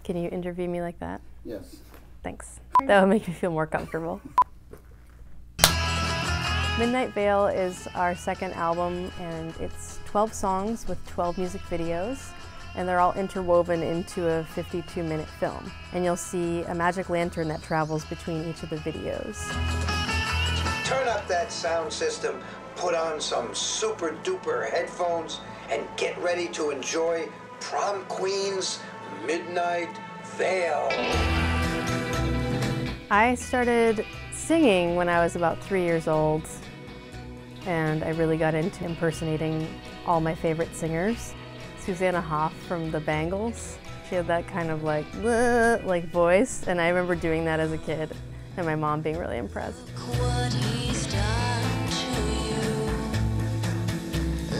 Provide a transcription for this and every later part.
Can you interview me like that? Yes. Thanks. That would make me feel more comfortable. Midnight Veil is our second album, and it's 12 songs with 12 music videos, and they're all interwoven into a 52-minute film. And you'll see a magic lantern that travels between each of the videos. Turn up that sound system, put on some super duper headphones, and get ready to enjoy Prom Queen's Midnight Veil. I started singing when I was about 3 years old, and I really got into impersonating all my favorite singers. Susanna Hoff from the Bangles. She had that kind of like voice, and I remember doing that as a kid, and my mom being really impressed. What he's done to you,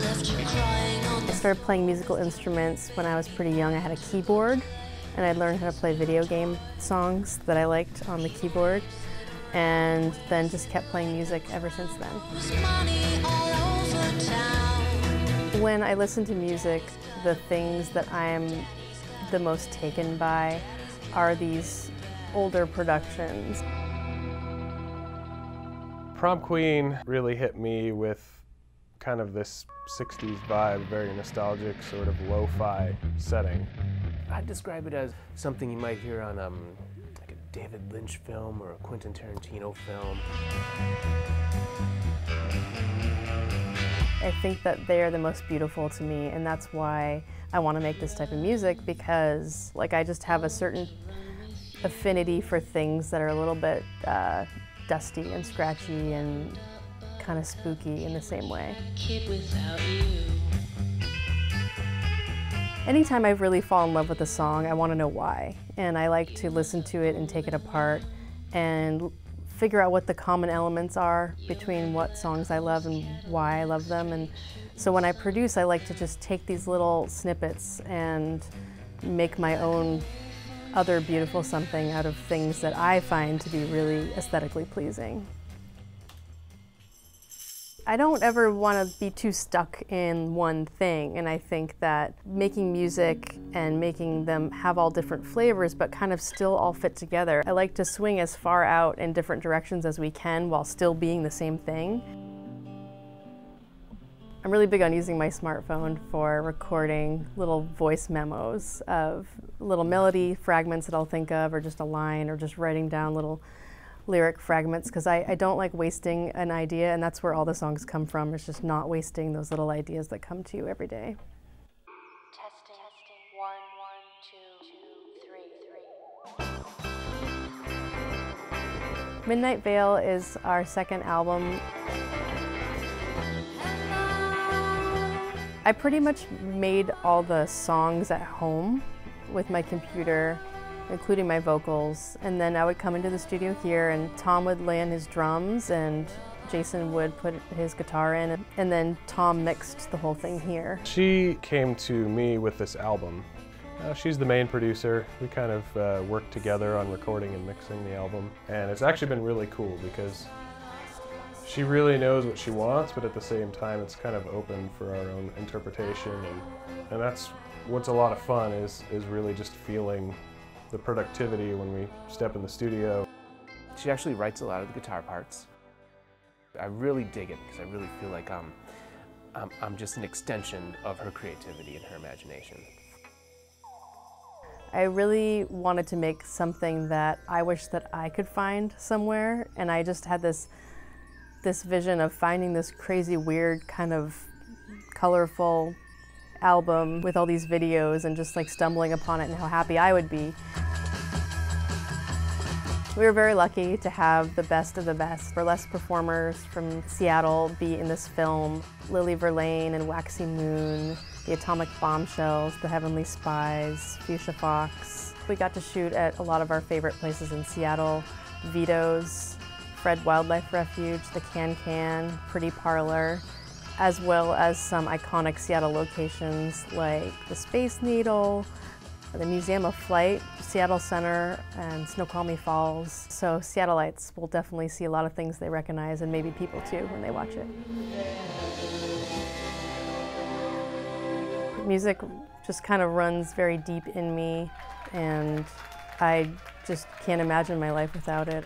left you crying on I started playing musical instruments when I was pretty young. I had a keyboard, and I learned how to play video game songs that I liked on the keyboard, and then just kept playing music ever since then. money all over town. When I listen to music, the things that I'm the most taken by are these older productions. Prom Queen really hit me with kind of this 60s vibe, very nostalgic, sort of lo-fi setting. I'd describe it as something you might hear on like a David Lynch film or a Quentin Tarantino film. I think that they are the most beautiful to me, and that's why I want to make this type of music, because like I just have a certain affinity for things that are a little bit dusty and scratchy and kind of spooky in the same way. Kid without you. Anytime I really fall in love with a song, I want to know why. And I like to listen to it and take it apart and figure out what the common elements are between what songs I love and why I love them. And so when I produce, I like to just take these little snippets and make my own other beautiful something out of things that I find to be really aesthetically pleasing. I don't ever want to be too stuck in one thing, and I think that making music and making them have all different flavors but kind of still all fit together. I like to swing as far out in different directions as we can while still being the same thing. I'm really big on using my smartphone for recording little voice memos of little melody fragments that I'll think of, or just a line, or just writing down little lyric fragments, because I don't like wasting an idea, and that's where all the songs come from. It's just not wasting those little ideas that come to you every day. Testing. 1, 1, 2, 2, 3, 3. Midnight Veil is our second album. I pretty much made all the songs at home with my computer, including my vocals, and then I would come into the studio here, and Tom would lay in his drums and Jason would put his guitar in, and then Tom mixed the whole thing here. She came to me with this album. She's the main producer. We kind of worked together on recording and mixing the album, and it's actually been really cool because she really knows what she wants, but at the same time it's kind of open for our own interpretation, and that's what's a lot of fun is really just feeling the productivity when we step in the studio. She actually writes a lot of the guitar parts. I really dig it because I really feel like I'm just an extension of her creativity and her imagination. I really wanted to make something that I wish that I could find somewhere, and I just had this vision of finding this crazy, weird, kind of colorful album with all these videos and just like stumbling upon it and how happy I would be. We were very lucky to have the best of the best burlesque performers from Seattle be in this film. Lily Verlaine and Waxy Moon, the Atomic Bombshells, the Heavenly Spies, Fuchsia Fox. We got to shoot at a lot of our favorite places in Seattle: Vito's, Fred Wildlife Refuge, the Can, Pretty Parlor, as well as some iconic Seattle locations like the Space Needle, the Museum of Flight, Seattle Center, and Snoqualmie Falls. So Seattleites will definitely see a lot of things they recognize, and maybe people too when they watch it. Music just kind of runs very deep in me. and I just can't imagine my life without it.